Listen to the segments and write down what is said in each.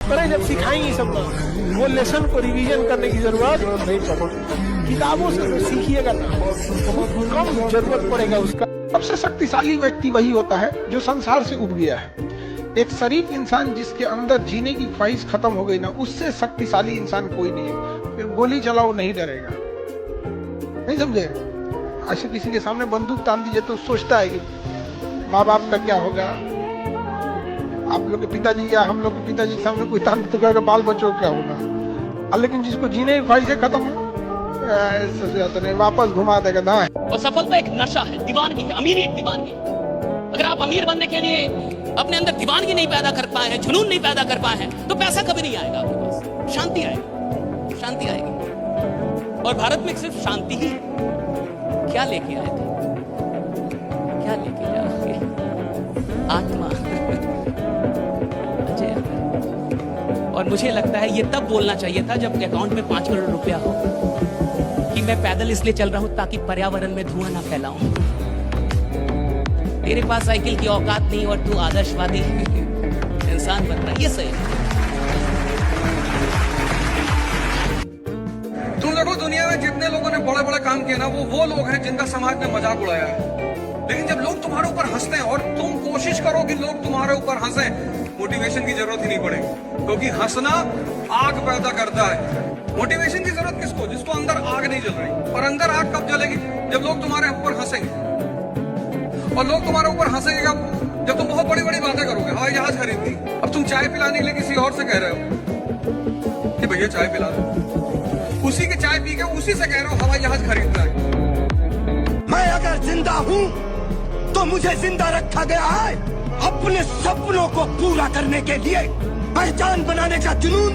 अरे जब सिखाएंगे सब लोग, वो लेसन को रिवीजन करने की जरूरत नहीं पड़ेगी। किताबों से तो सीखिएगा ना, कम जरूरत पड़ेगा उसका। सबसे शक्तिशाली व्यक्ति वही होता है जो संसार से उब गया है। एक शरीफ इंसान जिसके अंदर जीने की ख्वाहिश खत्म हो गई ना, उससे शक्तिशाली इंसान कोई नहीं है। फिर गोली चलाओ नहीं डरेगा, नहीं समझे? ऐसे किसी के सामने बंदूक तान दीजिए तो सोचता है कि माँ बाप का क्या होगा, आप लोग के पिताजी या हम लोग के पिताजी के सामने कोई तान तो कहेगा बाल बच्चों क्या होगा। लेकिन जिसको जीने की ख्वाहिश खत्म है, वापस घुमा देगा ना। और सफलता एक नशा है, दीवानगी है, अमीरी एक दीवानगी। अगर आप अमीर बनने के लिए अपने अंदर दीवानगी नहीं पैदा कर पाए हैं, जुनून नहीं पैदा कर पाए हैं, तो पैसा कभी नहीं आएगा आपके पास। शांति आएगी, शांति आएगी। और भारत में सिर्फ शांति ही क्या लेके आए थे, क्या लेके जाओगे? आत्मा। और मुझे लगता है ये तब बोलना चाहिए था जब अकाउंट में 5 करोड़ रुपया हो कि मैं पैदल इसलिए चल रहा हूं ताकि पर्यावरण में धुआं ना फैलाऊं। तेरे पास साइकिल की औकात नहीं और तू आदर्शवादी इंसान बन रहा है, ये सही है। तुम देखो दुनिया में जितने लोगों ने बड़े बड़े काम किए ना, वो लोग हैं जिनका समाज ने मजाक उड़ाया है। लेकिन जब लोग तुम्हारे ऊपर हंसते हैं और तुम कोशिश करो कि लोग तुम्हारे ऊपर हंसे, मोटिवेशन की जरूरत ही नहीं पड़ेगी, क्योंकि हंसना आग पैदा करता है। मोटिवेशन की जरूरत किसको? जिसको अंदर आग नहीं जल रही। और अंदर आग कब जलेगी? जब लोग तुम्हारे ऊपर हंसेंगे। और लोग तुम्हारे ऊपर हंसेंगे जब तुम बहुत बड़ी बड़ी बातें करोगे। हवाई जहाज खरीद ली, अब तुम चाय पिलाने के लिए किसी और से कह रहे हो कि भैया चाय पिला दो, उसी के चाय पी के उसी से कह रहे हो हवाई जहाज खरीदना है। मैं अगर जिंदा हूँ तो मुझे जिंदा रखा गया है अपने सपनों को पूरा करने के लिए, पहचान बनाने का जुनून,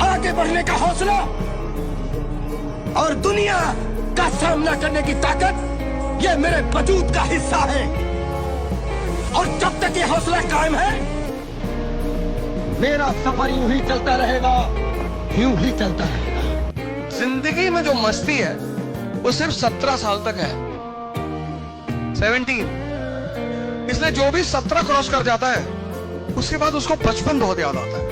आगे बढ़ने का हौसला और दुनिया का सामना करने की ताकत, ये मेरे वजूद का हिस्सा है। और जब तक ये हौसला कायम है, मेरा सफर यूं ही चलता रहेगा, यूं ही चलता रहेगा। जिंदगी में जो मस्ती है वो सिर्फ 17 साल तक है, 17। इसलिए जो भी 17 क्रॉस कर जाता है उसके बाद उसको बचपन बहुत याद आता है।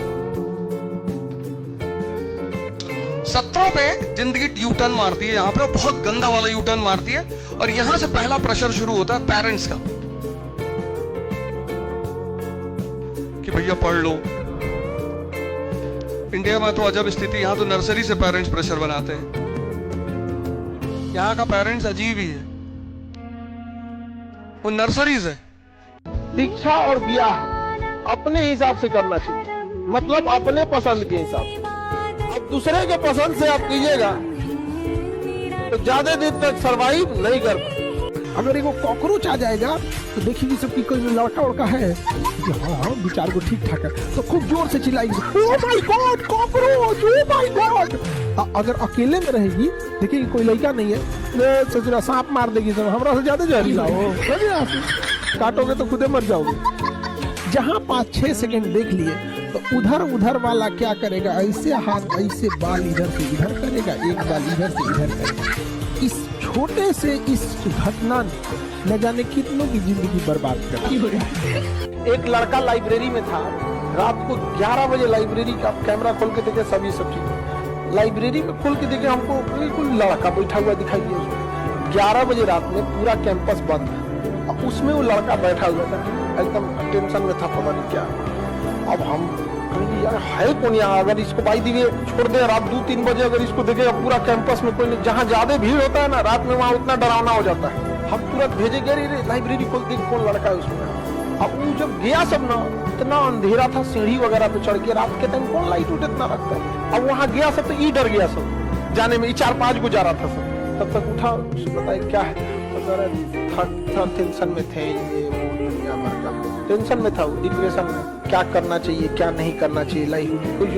17 पे जिंदगी यू टर्न मारती है, यहाँ पे बहुत गंदा वाला यू टर्न मारती है। और यहां से पहला प्रेशर शुरू होता है पेरेंट्स का कि भैया पढ़ लो। इंडिया में तो अजब स्थिति, यहां तो नर्सरी से पेरेंट्स प्रेशर बनाते हैं। यहाँ का पेरेंट्स अजीब ही है, वो नर्सरीज है। शिक्षा और ब्याह अपने हिसाब से करना चाहिए, मतलब अपने पसंद के हिसाब से। अब दूसरे के पसंद से आप कीजिएगा तो ज्यादा दिन तक सरवाइव नहीं कर पाए। अगर एगो कॉकरोच आ जाएगा तो देखिए सबकी कोई लड़का उड़का है कि हाँ विचार को ठीक ठाक है तो खूब जोर से चिल्लाएगी, oh my god cockroach, oh my god. अगर अकेले में रहेगी, देखिए कोई लड़का नहीं है, ससुरा सांप मार देगी, सब हमरा से ज्यादा जहरीला हो, काटोगे तो खुदे मर जाओगे। जहाँ 5-6 सेकंड देख लिए तो उधर वाला क्या करेगा, ऐसे हाथ ऐसे बाल इधर से इधर करेगा, एक बाल इधर से इधर करेगा। इस छोटे से इस घटना ने न जाने कितनों की जिंदगी बर्बाद कर दी। एक लड़का लाइब्रेरी में था, रात को 11 बजे लाइब्रेरी का कैमरा खोल के देखे, सभी सब चीज लाइब्रेरी में खोल के देखे, हमको बिल्कुल लड़का बैठा हुआ दिखाई दिया। 11 बजे रात में पूरा कैंपस बंद था, उसमें वो लड़का बैठा हुआ था, एकदम टेंशन में था, पता नहीं क्या। अब हम यार है कौन यहाँ, अगर इसको बाई दिए छोड़ दे रात 2-3 बजे, अगर इसको देखे पूरा कैंपस में कोई नहीं, जहाँ ज्यादा भीड़ होता है ना रात में, वहाँ उतना डरावना हो जाता है। हम तुरंत भेजे गए लाइब्रेरी खोल देख कौन लड़का है उसमें। अब वो जब गया सब ना, इतना अंधेरा था, सीढ़ी वगैरह पे चढ़ के, रात के टाइम कौन लाइट उठ इतना रखता है। अब वहाँ गया सब तो डर गया सब जाने में, 4-5 को जा रहा था सब। तब तक उठा, बताया क्या है, टेंशन में थे, टेंशन में था, डिप्रेशन में, क्या करना चाहिए क्या नहीं करना चाहिए लाइफ में, कुछ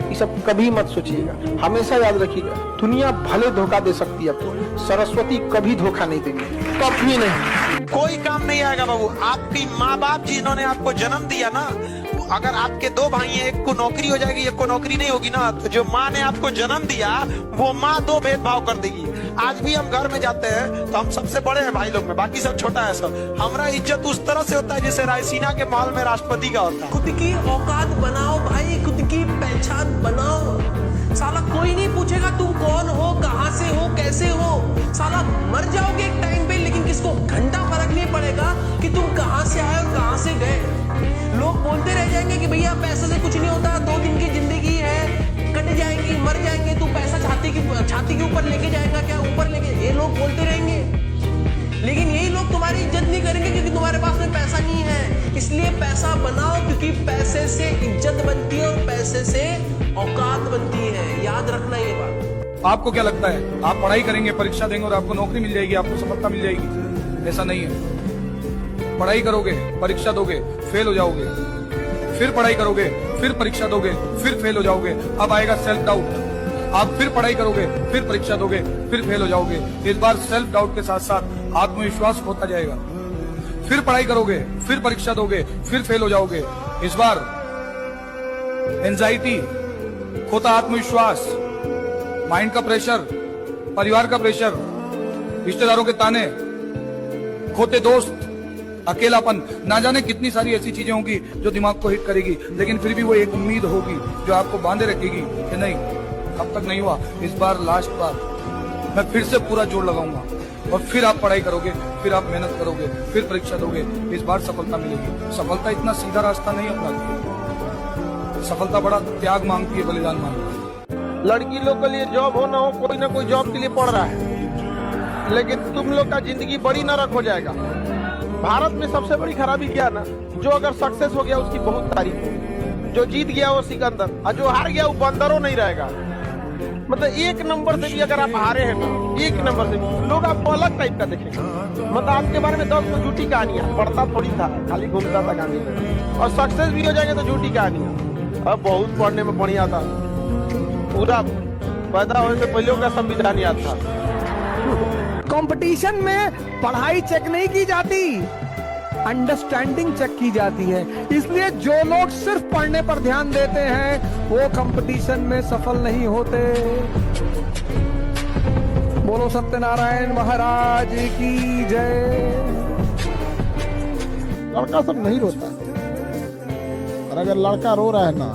ये सब कभी मत सोचिएगा। हमेशा याद रखिएगा, दुनिया भले धोखा दे सकती है आपको, सरस्वती कभी धोखा नहीं देंगे, कभी नहीं। कोई काम नहीं आएगा बाबू। आपकी माँ बाप जिन्होंने आपको जन्म दिया ना, अगर आपके 2 भाई हैं, एक को नौकरी हो जाएगी, एक को नौकरी नहीं होगी ना, तो जो माँ ने आपको जन्म दिया वो माँ 2 भेदभाव कर देगी। आज भी हम घर में जाते हैं तो हम सबसे बड़े हैं भाई लोग में, बाकी सब छोटा है सब। हमारा इज्जत उस तरह से होता है जैसे रायसीना के महल में राष्ट्रपति का होता है। खुद की औकात बनाओ भाई, खुद की कि भैया पैसे से कुछ नहीं होता, 2 दिन की जिंदगी है, कट जाएंगी, मर जाएंगे, तू पैसा छाती के ऊपर लेके जाएगा क्या, ऊपर लेके, ये लोग बोलते रहेंगे। लेकिन यही लोग तुम्हारी इज्जत नहीं करेंगे क्योंकि तुम्हारे पास में पैसा नहीं है। इसलिए पैसा बनाओ, क्योंकि पैसे से इज्जत बनती है और पैसे से औकात बनती है। याद रखना ये बात। आपको क्या लगता है आप पढ़ाई करेंगे, परीक्षा देंगे और आपको नौकरी मिल जाएगी, आपको सफलता मिल जाएगी? ऐसा नहीं है। पढ़ाई करोगे, परीक्षा दोगे, फेल हो जाओगे, फिर पढ़ाई करोगे, फिर परीक्षा दोगे, फिर फेल हो जाओगे। अब आएगा सेल्फ डाउट। आप फिर पढ़ाई करोगे, फिर परीक्षा दोगे, फिर फेल हो जाओगे। इस बार सेल्फ डाउट के साथ साथ आत्मविश्वास होता जाएगा। फिर पढ़ाई करोगे, फिर परीक्षा दोगे, फिर फेल हो जाओगे। इस बार एंजाइटी, खोता आत्मविश्वास, माइंड का प्रेशर, परिवार का प्रेशर, रिश्तेदारों के ताने, खोते दोस्त, अकेलापन, ना जाने कितनी सारी ऐसी चीजें होंगी जो दिमाग को हिट करेगी। लेकिन फिर भी वो एक उम्मीद होगी जो आपको बांधे रखेगी कि नहीं, अब तक नहीं हुआ, इस बार लास्ट बार मैं फिर से पूरा जोर लगाऊंगा। और फिर आप पढ़ाई करोगे, फिर आप मेहनत करोगे, फिर परीक्षा दोगे, इस बार सफलता मिलेगी। सफलता इतना सीधा रास्ता नहीं अपनाती है। सफलता बड़ा त्याग मांगती है, बलिदान मांगती है। लड़की लोग के लिए जॉब हो ना हो, कोई ना कोई जॉब के लिए पढ़ रहा है, लेकिन तुम लोग का जिंदगी बड़ी नरक हो जाएगा। भारत में सबसे बड़ी खराबी क्या ना, जो अगर सक्सेस हो गया उसकी बहुत तारीफ, जो जीत गया वो सिकंदर, और जो हार गया वो बंदरों नहीं रहेगा। मतलब 1 नंबर से भी अगर आप हारे हैं ना, 1 नंबर से भी लोग आपको अलग टाइप का देखेंगे। मतलब आपके बारे में 10 तो झूठी कहानियां, पढ़ता थोड़ी था, खाली घूमता था गाने में। और सक्सेस भी हो जाएंगे तो झूठी कहानियां। अब बहुत पढ़ने में बढ़िया था, पूरा पैदा होने से पहले का संविधान याद था। कंपटीशन में पढ़ाई चेक नहीं की जाती, अंडरस्टैंडिंग चेक की जाती है। इसलिए जो लोग सिर्फ पढ़ने पर ध्यान देते हैं वो कंपटीशन में सफल नहीं होते। बोलो सत्यनारायण महाराज की जय। लड़का सब नहीं रोता, और अगर लड़का रो रहा है ना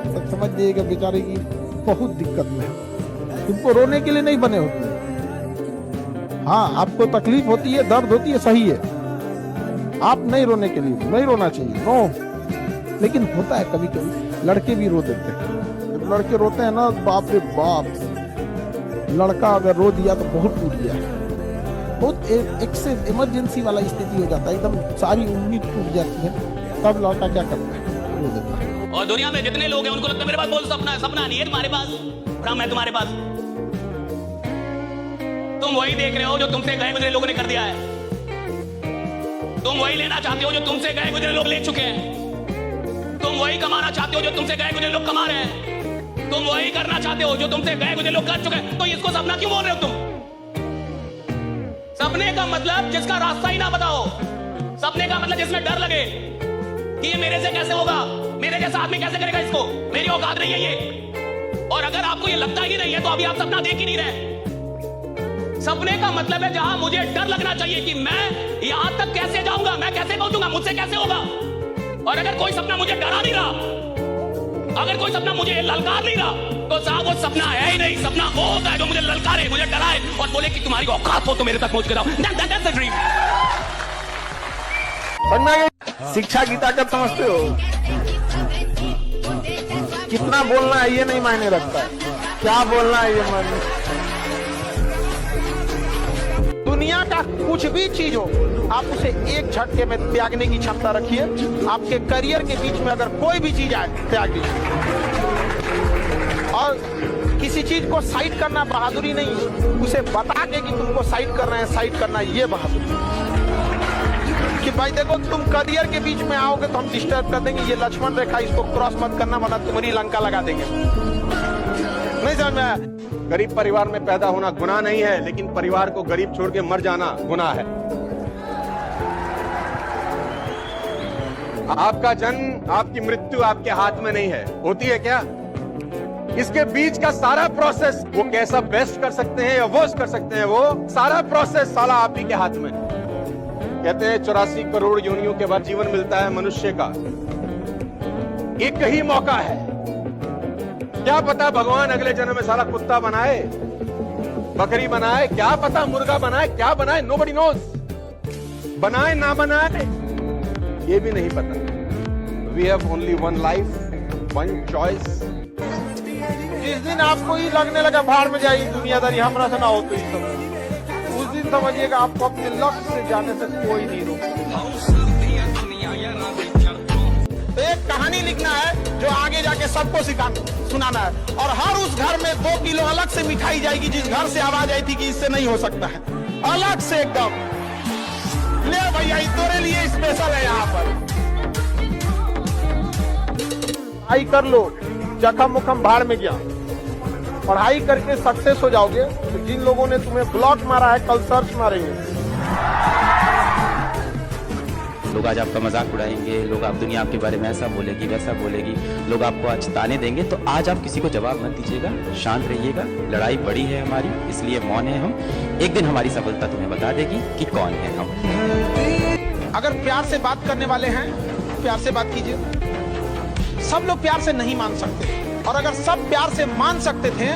तो समझ जाइएगा बेचारे की बहुत दिक्कत में है। तुमको रोने के लिए नहीं बने होते। हाँ, आपको तकलीफ होती है, दर्द होती है, सही है। आप नहीं रोने के लिए, नहीं रोना चाहिए, नो। लेकिन होता है कभी कभी लड़के भी रो देते हैं। जब लड़के रोते हैं ना, बाप रे बाप, लड़का अगर रो दिया तो बहुत टूट गया, बहुत एक से इमरजेंसी वाला स्थिति हो जाता है, एकदम सारी उम्मीद टूट जाती है। तब लड़का क्या करता है, रो देता है। और दुनिया में जितने लोग हैं उनको लगता है मेरे पास बहुत सपना है। सपना नहीं है तुम्हारे पास, भ्रम है तुम्हारे पास। तुम वही देख रहे हो जो तुमसे गए गुजरे लोगों ने कर दिया है। तुम वही लेना चाहते हो जो तुमसे गए गुजरे लोग ले चुके हैं। तुम वही कमाना चाहते हो जो तुमसे गए गुजरे लोग कमा रहे हैं। तुम वही करना चाहते हो जो तुमसे गए गुजरे लोग कर चुके हैं। तो इसको सपना क्यों बोल रहे हो तुम? सपने का मतलब जिसका रास्ता ही ना बताओ। सपने का मतलब जिसमें डर लगे कि ये मेरे से कैसे होगा, मेरे जैसा आदमी कैसे करेगा इसको, मेरी औकात नहीं है ये। और अगर आपको ये लगता ही नहीं है तो अभी आप सपना देख ही नहीं रहे। सपने का मतलब है जहां मुझे डर लगना चाहिए कि मैं यहां तक कैसे जाऊंगा, मैं कैसे पहुंचूंगा, मुझसे कैसे होगा। और अगर कोई सपना मुझे डरा नहीं रहा, अगर कोई सपना मुझे ललकार नहीं रहा, तो साहब वो सपना है ही नहीं। सपना वो होता है जो मुझे ललकारे, मुझे डराए और बोले कि तुम्हारी औकात हो तो मेरे तक पहुंच के जाओ। That's the dream। शिक्षा गीता कब समझते हो? कितना बोलना है ये नहीं मायने रखता है, क्या बोलना है ये मायने। दुनिया का कुछ भी चीज हो, आप उसे एक झटके में त्यागने की क्षमता रखिए। आपके करियर के बीच में अगर कोई भी चीज आए, त्याग दीजिए। और किसी चीज को साइड करना बहादुरी नहीं, उसे बता के कि तुमको साइड करना है, साइड करना है, ये बहादुरी। कि भाई देखो तुम करियर के बीच में आओगे तो हम डिस्टर्ब कर देंगे, ये लक्ष्मण रेखा, इसको क्रॉस मत करना वरना तुम्हारी लंका लगा देंगे। नहीं समझ में आया? गरीब परिवार में पैदा होना गुनाह नहीं है, लेकिन परिवार को गरीब छोड़ के मर जाना गुनाह है। आपका जन्म, आपकी मृत्यु आपके हाथ में नहीं है। होती है क्या? इसके बीच का सारा प्रोसेस, वो कैसा बेस्ट कर सकते हैं या वर्स्ट कर सकते हैं, वो सारा प्रोसेस साला आप ही के हाथ में। कहते हैं 84 करोड़ योनियों के बाद जीवन मिलता है मनुष्य का। एक ही मौका है, क्या पता भगवान अगले जन्म में साला कुत्ता बनाए, बकरी बनाए, क्या पता मुर्गा बनाए, क्या बनाए, नोबडी नोज। बनाए ना बनाए ये भी नहीं पता। We have only one life, one choice. जिस दिन आपको ही लगने लगा भाड़ में जाएगी दुनियादारी, हमरा से ना हो तो इस समय, उस दिन समझिएगा आपको अपने लक्ष्य से जाने से कोई नहीं रोकेगा। तो एक कहानी लिखना है जो आगे जाके सबको सुनाना है, और हर उस घर में 2 किलो अलग से मिठाई जाएगी जिस घर से आवाज आई थी कि इससे नहीं हो सकता है, अलग से एकदम। ले भैया तेरे लिए स्पेशल है यहाँ पर। पढ़ाई कर लो, जखम मुखम भाड़ में गया। पढ़ाई करके सक्सेस हो जाओगे तो जिन लोगों ने तुम्हें ब्लॉक मारा है कल सर्च मारेंगे। लोग आज आपका मजाक उड़ाएंगे, लोग आप दुनिया आपके बारे में ऐसा बोलेगी वैसा बोलेगी, लोग आपको आज ताने देंगे, तो आज आप किसी को जवाब मत दीजिएगा, शांत रहिएगा। लड़ाई बड़ी है हमारी, इसलिए मौन है हम। एक दिन हमारी सफलता तुम्हें बता देगी कि कौन है हम। अगर प्यार से बात करने वाले हैं प्यार से बात कीजिए। सब लोग प्यार से नहीं मान सकते, और अगर सब प्यार से मान सकते थे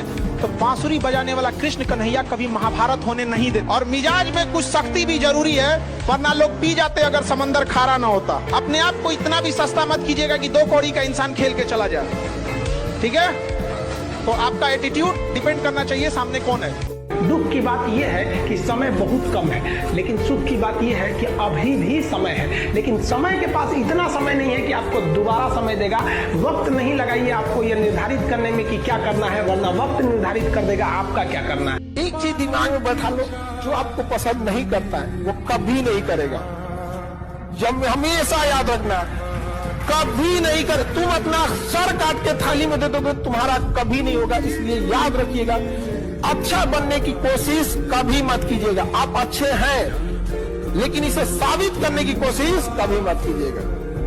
तो बांसुरी बजाने वाला कृष्ण कन्हैया कभी महाभारत होने नहीं देते। और मिजाज में कुछ सख्ती भी जरूरी है, वरना लोग पी जाते अगर समंदर खारा ना होता। अपने आप को इतना भी सस्ता मत कीजिएगा कि 2 कौड़ी का इंसान खेल के चला जाए, ठीक है? तो आपका एटीट्यूड डिपेंड करना चाहिए सामने कौन है। दुख की बात यह है कि समय बहुत कम है, लेकिन सुख की बात यह है कि अभी भी समय है। लेकिन समय के पास इतना समय नहीं है कि आपको दोबारा समय देगा। वक्त नहीं लगाइए आपको यह निर्धारित करने में कि क्या करना है, वरना वक्त निर्धारित कर देगा आपका क्या करना है। एक चीज दिमाग में बैठा लो, जो आपको पसंद नहीं करता है वो कभी नहीं करेगा। जब हमेशा याद रखना, कभी नहीं करे। तुम अपना सर काट के थाली में दे दोगे, तुम्हारा कभी नहीं होगा। इसलिए याद रखिएगा, अच्छा बनने की कोशिश कभी मत कीजिएगा। आप अच्छे हैं, लेकिन इसे साबित करने की कोशिश कभी मत कीजिएगा।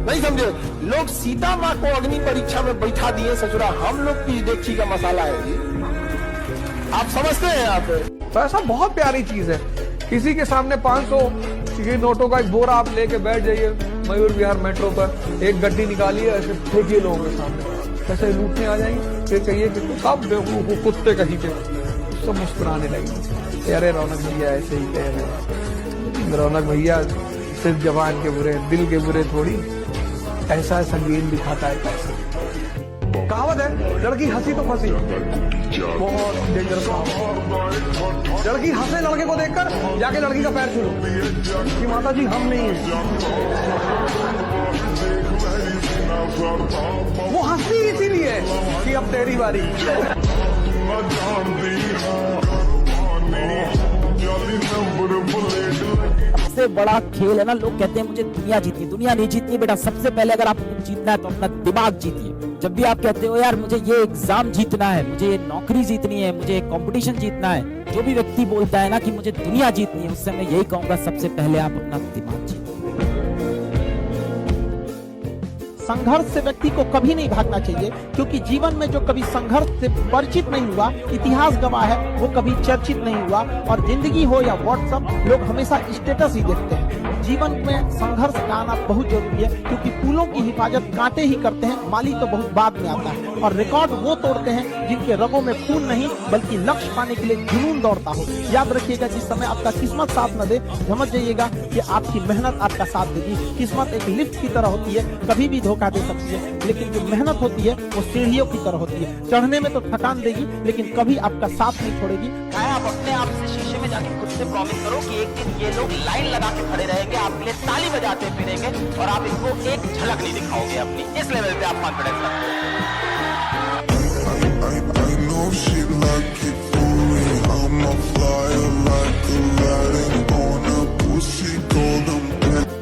नहीं समझे? लोग सीता माँ को अग्नि परीक्षा में बैठा दिए ससुरा, हम लोग की देखी का मसाला है ये। आप समझते हैं? आप पैसा बहुत प्यारी चीज है। किसी के सामने 500 के नोटों का एक बोरा आप लेके बैठ जाइए मयूर विहार मेट्रो पर, एक गड्डी निकालिए, ऐसे फेंकिए लोगों के सामने, कैसे लूटने आ जाएंगे। फिर कहिए कि कब बेवकूफ कुत्ते कहीं के, सब मुस्कुराने लगे। अरे रौनक भैया ऐसे ही कह रहे, रौनक भैया सिर्फ जवान के बुरे, दिल के बुरे थोड़ी। ऐसा संगीन दिखाता है पैसा। कहावत है, लड़की हंसी तो फंसी, बहुत डेंजर कहावत। लड़की हंसे लड़के को देखकर जाके लड़की का पैर छू कि माता जी हम नहीं हैं। वो हंसी इसीलिए कि अब तेरी बारी। सबसे बड़ा खेल है ना, लोग कहते हैं मुझे दुनिया जीतनी, दुनिया नहीं जीतनी बेटा। सबसे पहले अगर आपको जीतना है तो अपना दिमाग जीतिए। जब भी आप कहते हो यार मुझे ये एग्जाम जीतना है, मुझे ये नौकरी जीतनी है, मुझे कंपटीशन जीतना है, जो भी व्यक्ति बोलता है ना कि मुझे दुनिया जीतनी है, उससे मैं यही कहूंगा सबसे पहले आप अपना दिमाग जीतिए। संघर्ष से व्यक्ति को कभी नहीं भागना चाहिए, क्योंकि जीवन में जो कभी संघर्ष से परिचित नहीं हुआ, इतिहास गवाह है, वो कभी चर्चित नहीं हुआ। और जिंदगी हो या व्हाट्सएप, लोग हमेशा स्टेटस ही देखते हैं। जीवन में संघर्ष का आना बहुत जरूरी है, क्योंकि फूलों की हिफाजत कांटे ही करते हैं, माली तो बहुत बाद में आता है। और रिकॉर्ड वो तोड़ते हैं जिनके रगों में खून नहीं, बल्कि लक्ष्य पाने के लिए जुनून दौड़ता हो। याद रखिएगा, जिस समय आपका किस्मत साथ न दे, समझ जाइएगा कि आपकी मेहनत आपका साथ देगी। किस्मत एक लिफ्ट की तरह होती है, कभी भी धोखा दे सकती है, लेकिन जो मेहनत होती है वो सीढ़ियों की तरह होती है। चढ़ने में तो थकान देगी, लेकिन कभी आपका साथ नहीं छोड़ेगी। आप अपने आप से शीशे में जाके खुद से प्रॉमिस करो कि एक दिन ये लोग लाइन लगा के खड़े रहेंगे, आपके लिए ताली बजाते फिरेंगे, और आप इनको एक झलक नहीं दिखाओगे अपनी। इस लेवल पे आप कॉन्फिडेंस रखो।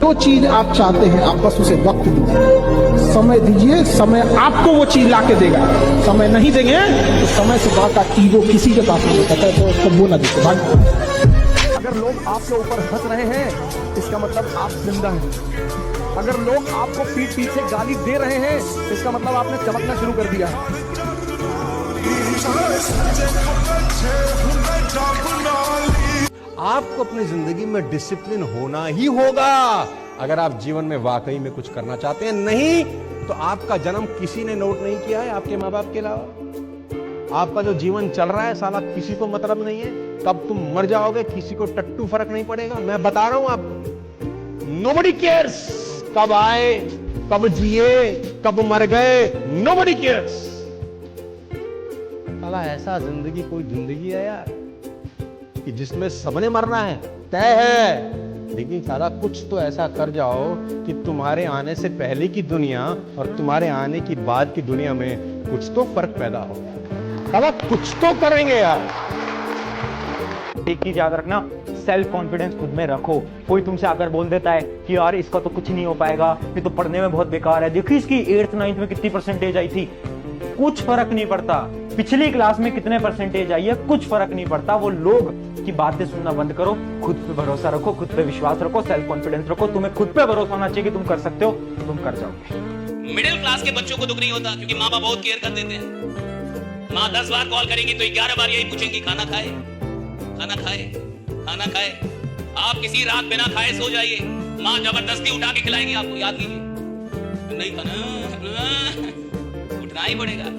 जो चीज आप चाहते हैं, आप बस उसे वक्त दीजिए, समय दीजिए, समय आपको वो चीज लाके देगा। समय नहीं देंगे तो समय से बाका ईगो किसी के पास नहीं होता है, तो उसको वो ना देते भाई। अगर लोग आपके ऊपर हंस रहे हैं, इसका मतलब आप जिंदा हैं। अगर लोग आपको पीठ पीछे गाली दे रहे हैं, इसका मतलब आपने चमकना शुरू कर दिया है। आपको अपनी जिंदगी में डिसिप्लिन होना ही होगा अगर आप जीवन में वाकई में कुछ करना चाहते हैं। नहीं तो आपका जन्म किसी ने नोट नहीं किया है आपके माँ बाप के अलावा। आपका जो जीवन चल रहा है साला किसी को मतलब नहीं है। कब तुम मर जाओगे किसी को टट्टू फर्क नहीं पड़ेगा। मैं बता रहा हूं आपको, नोबडी केयर्स कब आए कब जिए कब मर गए नोबडी केयर्स। साला ऐसा जिंदगी कोई जिंदगी है यार कि जिसमें सबने मरना है तय है, लेकिन साला कुछ तो ऐसा कर जाओ कि तुम्हारे आने से पहले की दुनिया और तुम्हारे आने की बाद की दुनिया में कुछ तो फर्क पैदा हो। साला कुछ तो करेंगे यार। एक चीज याद रखना, सेल्फ कॉन्फिडेंस खुद में रखो। कोई तुमसे आकर बोल देता है कि यार इसका तो कुछ नहीं हो पाएगा, ये तो पढ़ने में बहुत बेकार है, देखिए इसकी 8th 9th में कितनी परसेंटेज आई थी, कुछ फर्क नहीं पड़ता। पिछली क्लास में कितने परसेंटेज आई है, कुछ फर्क नहीं पड़ता। वो लोग की बातें सुनना बंद करो, खुद पे भरोसा रखो, खुद पे विश्वास रखो, सेल्फ कॉन्फिडेंस रखो। तुम्हें खुद पे भरोसा होना चाहिए कि तुम कर सकते हो, तो तुम कर जाओगे। मिडिल क्लास के बच्चों को दुख नहीं होता क्योंकि माँ बाप बहुत केयर कर देते हैं। माँ 10 बार कॉल करेंगी तो 11 बार यही पूछेंगी खाना खाए, खाना खाए, खाना खाए। आप किसी रात बिना खाए सो जाइए, माँ जबरदस्ती उठा के खिलाएगी आपको, याद कीजिए। नहीं खाना, उठना ही पड़ेगा।